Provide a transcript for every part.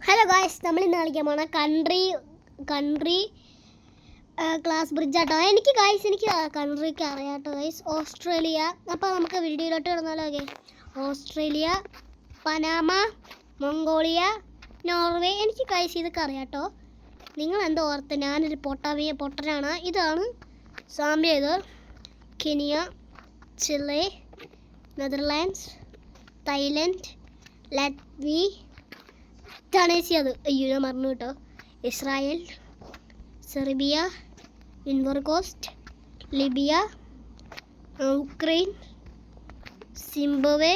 Hello guys, നമ്മൾ ഇന്ന് കളിക്കാൻ പോണ കൺട്രി ക്ലാസ് ബ്രിഡ്ജ് ആട്ടോ. എനിക്ക് കൺട്രിക്ക് അറിയാട്ടോ ഗൈസ്. ഓസ്ട്രേലിയ. അപ്പോൾ നമുക്ക് വീഡിയോയിലോട്ട് കിടന്നാലോ? Okay. Australia, Panama, Mongolia, Norway. എനിക്ക് ഗൈസ് ഇതൊക്കെ അറിയാട്ടോ. നിങ്ങൾ എന്തോ ഓർത്ത് ഞാനൊരു പൊട്ടനാണ്. ഇതാണ് സാമ്യ. ഇത് Kenya, Chile, Netherlands, Thailand, Latvia, Tunisia. അത് അയ്യോ ഞാൻ മറന്നു കേട്ടോ. Israel, Serbia, Ivory Coast, Libya, Ukraine, Zimbabwe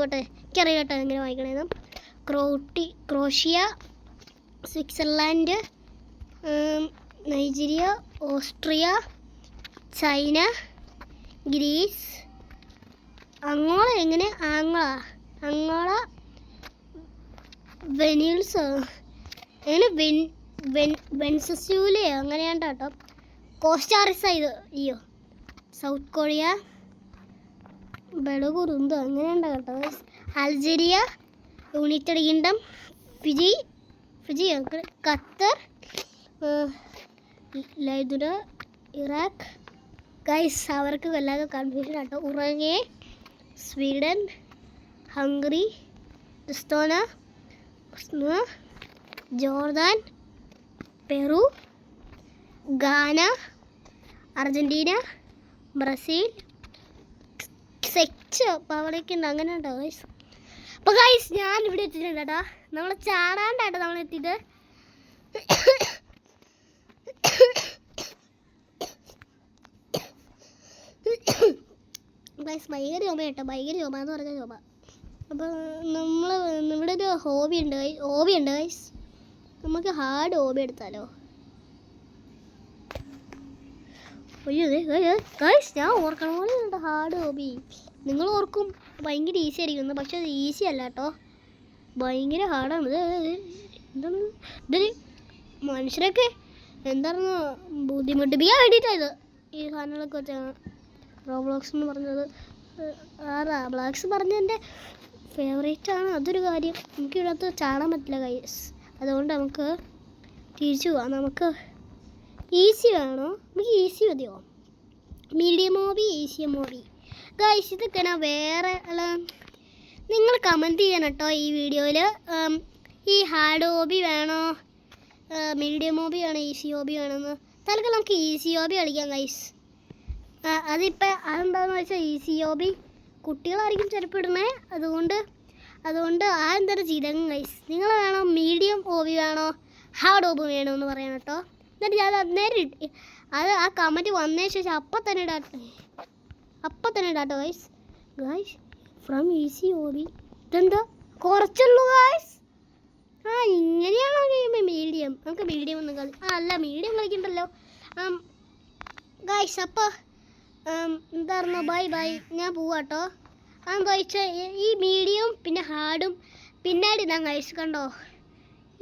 പോട്ടെ, എനിക്കറിയാം കേട്ടോ എങ്ങനെ വായിക്കണേന്ന്. Croatia, Switzerland, Nigeria, Austria, China, Greece, Angola വെനീൽസ്, അങ്ങനെ വെൻസസ്യൂലെ അങ്ങനെയാണ് കേട്ടോ. കോസ്റ്റാറിസ. ഇത് അയ്യോ സൗത്ത് കൊറിയ, ബെളഗുറുന്ത് അങ്ങനെയുണ്ട് കേട്ടോ. Algeria, United Kingdom, Fiji, Qatar, ലൈദുര, ഇറാഖ്. ഗൈസ് അവർക്ക് വല്ലാതെ കൺഫ്യൂഷൻ ആട്ടോ. ഉറങ്ങെ, Sweden, Hungary, Estonia, Jordan, Peru, Ghana, Argentina, Brazil, Czech അവിടേക്ക് ഉണ്ട്. അങ്ങനെ ഉണ്ടോ ഗൈസ്? അപ്പോൾ ഗൈസ് ഞാൻ ഇവിടെ എത്തിയിട്ടുണ്ട് കേട്ടോ. നമ്മൾ ചാടാണ്ടാട്ടോ നമ്മൾ എത്തിയിട്ട്. ഗൈസ് ഭയങ്കര ചുമ കേട്ടോ, ഭയങ്കര ചുമ എന്ന് പറഞ്ഞ ചുമ. അപ്പോൾ നമ്മൾ ഇവിടെ ഒരു ഹോബി ഉണ്ട് ഗൈസ്. നമുക്ക് ഹാർഡ് ഹോബി എടുത്താലോ? അയ്യോ ഗൈസ് ഞാൻ ഓർക്കണ പോലെ ഉണ്ട് ഹാർഡ് ഹോബി. നിങ്ങൾ ഓർക്കും ഭയങ്കര ഈസി ആയിരിക്കും, പക്ഷെ അത് ഈസി അല്ല കേട്ടോ, ഭയങ്കര ഹാർഡാണ്. എന്താണ് ഇതിൽ മനുഷ്യരൊക്കെ എന്തായിരുന്നു ബുദ്ധിമുട്ടിപ്പിക്കാൻ വേണ്ടിയിട്ടായത് ഈ സാധനങ്ങളൊക്കെ വെച്ചാണ്. റോബ്ലോക്സ് എന്ന് പറഞ്ഞത് റോബ്ലോക്സ് പറഞ്ഞതിൻ്റെ ഫേവറേറ്റ് ആണ്. അതൊരു കാര്യം. നമുക്ക് ഇതിനകത്ത് ചാടാൻ പറ്റില്ല ഗൈസ്, അതുകൊണ്ട് നമുക്ക് തിരിച്ചു പോവാം. നമുക്ക് ഈസി വേണോ? നമുക്ക് ഈസി മതിയോ? Medium hobby, easy hobby guys. ഇതൊക്കെ വേറെ നിങ്ങൾ കമൻറ്റ് ചെയ്യണം കേട്ടോ ഈ വീഡിയോയിൽ. ഈ ഹാർഡ് ഹോബി വേണോ, മീഡിയം ഹോബി വേണോ, ഈസി ഹോബി വേണമെന്ന്. തൽക്കാലം നമുക്ക് ഈസി ഹോബി കളിക്കാം ഗൈസ്. അതെന്താണെന്ന് വെച്ചാൽ ഈസി ഹോബി കുട്ടികളായിരിക്കും ചിലപ്പോൾ ഇടണേ, അതുകൊണ്ട് ആ എന്തായാലും ചെയ്തേക്കും ഗൈസ്. നിങ്ങൾ വേണോ മീഡിയം ഹോബി വേണോ ഹാർഡ് ഹോബി വേണോ എന്ന് പറയാം കേട്ടോ. എന്നിട്ട് ഞാൻ അന്നേരം ആ കമൻറ്റ് വന്നതിന് ശേഷം അപ്പം തന്നെ ഇടാട്ടോ ഗൈസ്. From easy hobby. ഇതെന്താ കുറച്ചുള്ളൂ ഗൈസ്. ഇങ്ങനെയാണോ കഴിയുമ്പോൾ മീഡിയം? നമുക്ക് മീഡിയം ഒന്നും അല്ല മീഡിയം കളിക്കണ്ടല്ലോ ഗൈസ്. അപ്പോൾ എന്തായിരുന്നു? ബൈ ഞാൻ പോവാട്ടോ. അതെന്താ വെച്ചാൽ ഈ മീഡിയം പിന്നെ ഹാർഡും പിന്നാടി ഇടാൻ ഗൈസ്. കണ്ടോ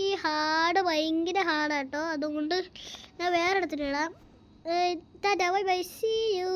ഈ ഹാർഡ് ഭയങ്കര ഹാർഡാട്ടോ, അതുകൊണ്ട് ഞാൻ വേറെ എടുത്തിട്ട് ഇടാം. Bye see U.